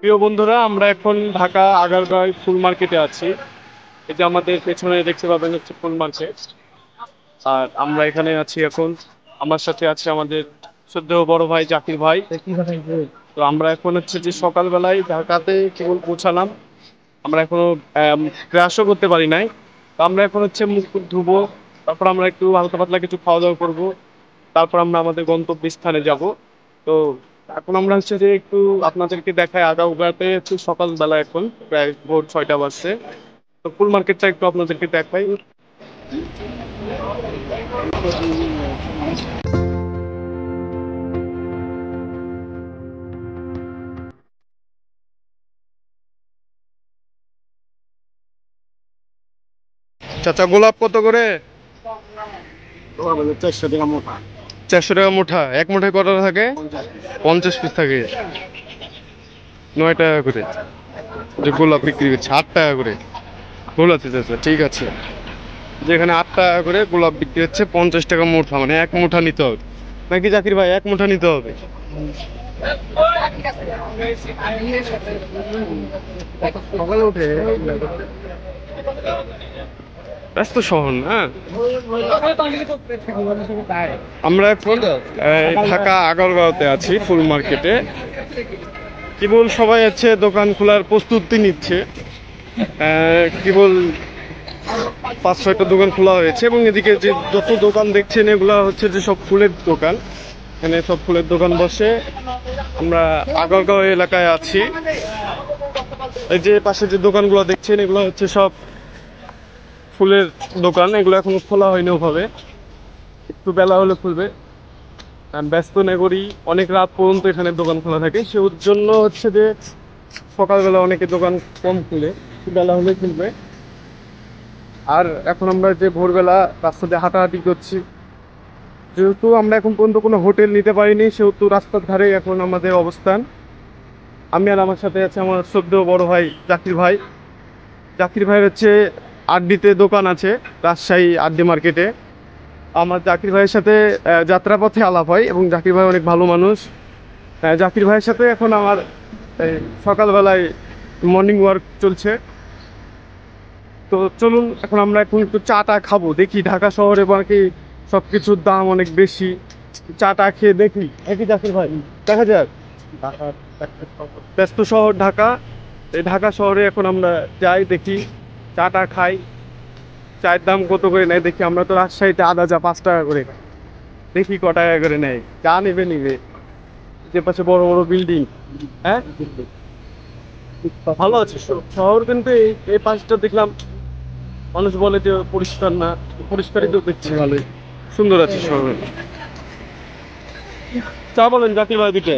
প্রিয় বন্ধুরা, আমরা এখন ঢাকা আগারগাঁও ফুল মার্কেটে আছি। এই যে আমাদের পেছনে দেখতে পাবেন হচ্ছে ফুল মার্কেট। আর আমরা এখানে আছি এখন। আমার সাথে আছে আমাদের শ্রদ্ধেয় বড় ভাই জাকির ভাই। তো আমরা এখন হচ্ছে যে সকালবেলায় ঢাকাতে কেবল পৌঁছালাম। আমরা এখনো ক্রাশও করতে পারি নাই। তো আমরা এখন হচ্ছে মুখ টুখ ধুবো। তারপর আমরা একটু হালকা পাতলা কিছু খাওয়া দাওয়া করবো। তারপর আমরা আমাদের গন্তব্যস্থানে যাব। তো এখন আমরা হচ্ছে যে একটু আপনাদেরকে দেখাই আগাউগাতে হচ্ছে সকালবেলা, এখন প্রায় ভোর 6টা বাজছে। তো ফুল মার্কেটটা একটু আপনাদেরকে দেখাই। চাচা, গোলাপ কত করে? 400 টাকা মোটা। 400 টাকা মুঠা? এক মুঠায় কত থাকে? 50 পিস থাকে। 9 টাকা করে যে গোলাপ বিক্রি করছে, 8 টাকা করে গোলাপ চাচা, ঠিক আছে। যেখানে 8 টাকা করে গোলাপ বিক্রি হচ্ছে, 50 টাকা মুঠা, মানে এক মুঠা নিতে হবে নাকি জাকির ভাই? এক মুঠা নিতে হবে। সকালে উঠে ব্যস্ত শহর না। আমরা এখন ঢাকা আগারগাঁওতে আছি ফুল মার্কেটে। কেবল সবাই আছে দোকান খোলার প্রস্তুতি নিচ্ছে। কেবল 5-6টা দোকান খোলা হয়েছে এবং এদিকে যে যত দোকান দেখছেন এগুলা হচ্ছে যে সব ফুলের দোকান। এখানে সব ফুলের দোকান বসে। আমরা আগারগাঁও এলাকায় আছি। এই যে পাশে যে দোকানগুলো দেখছেন এগুলো হচ্ছে সব ফুলের দোকান। এগুলো এখনো খোলা হয়নি ওভাবে, একটু বেলা হলে খুলবে। ব্যস্ত নগরী, অনেক রাত পর্যন্ত এখানে দোকান খোলা থাকে, সে জন্য হচ্ছে যে সকালবেলা অনেকে দোকান কম খুলে, বেলা হলে খুলবে। আর এখন আমরা যে ভোরবেলা রাস্তা দিয়ে হাঁটাহাঁটি করছি, যেহেতু আমরা এখন পর্যন্ত কোনো হোটেল নিতে পারিনি, সেহেতু রাস্তার ধারে এখন আমাদের অবস্থান। আমি আর আমার সাথে আছে আমার শ্রদ্ধেয় বড় ভাই জাকির ভাই। জাকির ভাইয়ের হচ্ছে আড্ডিতে দোকান আছে, রাজশাহী আড্ডি মার্কেটে। আমার জাকির ভাইয়ের সাথে যাত্রাপথে আলাপ হয় এবং জাকির ভাই অনেক ভালো মানুষ। জাকির ভাইয়ের সাথে এখন আমার এই সকালবেলায় মর্নিং ওয়ার্ক চলছে। তো চলুন এখন আমরা এখন একটু চাটা খাবো, দেখি ঢাকা শহরে বাকি সব কিছুর দাম অনেক বেশি। চাটা খেয়ে দেখি একই জাকির ভাই, দেখা যাক। ঢাকা ব্যস্ত শহর ঢাকা। এই ঢাকা শহরে এখন আমরা যাই, দেখি চাটা খাই। চায়ের দাম কত করে নেয় দেখি। আমরা তো রাজশাহীতে আদা চা 5 টাকা করে, দেখি ক টাকা করে নেয়। চা নেবে নিবে। যে পাশে বড় বড় বিল্ডিং। হ্যাঁ, ভালো আছে শহর, কিন্তু এই পাশটা দেখলাম মানুষ বলে যে পরিষ্কার না। পরিষ্কারই তো দেখছি, ভালোই সুন্দর আছে শহর। চা বলেন জাকির ভাই দিকে,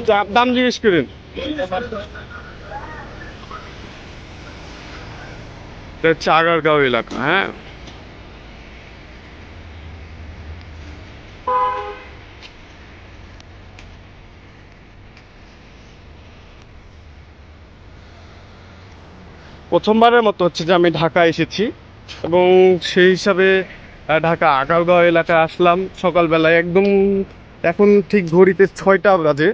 চা দাম জিজ্ঞেস করেন। এটা হচ্ছে আগারগাঁও এলাকা। হ্যাঁ, প্রথমবারের মতো হচ্ছে যে আমি ঢাকা এসেছি এবং সেই হিসাবে ঢাকা আগারগাঁও এলাকায় আসলাম সকালবেলায় একদম। এখন ঠিক ঘড়িতে 6টা বাজে।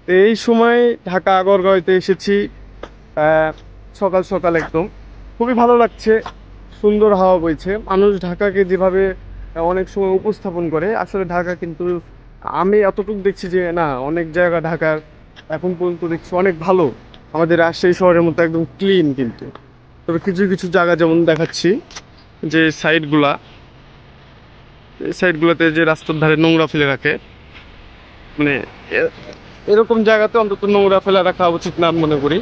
তো এই সময় ঢাকা আগারগাঁওতে এসেছি সকাল সকাল একদম। খুবই ভালো লাগছে, সুন্দর হাওয়া বইছে। মানুষ ঢাকাকে যেভাবে অনেক সময় উপস্থাপন করে, আসলে ঢাকা কিন্তু আমি এতটুকু দেখছি যে না, অনেক জায়গা ঢাকার এখন পর্যন্ত দেখছি অনেক ভালো। আমাদের রাজশাহী শহরের মতো একদম ক্লিন কিন্তু। তবে কিছু কিছু জায়গা যেমন দেখাচ্ছি, যে সাইডগুলা, এই সাইডগুলোতে যে রাস্তার ধারে নোংরা ফেলে রাখে, মানে এরকম জায়গাতে অন্তত নোংরা ফেলে রাখা উচিত না মনে করি।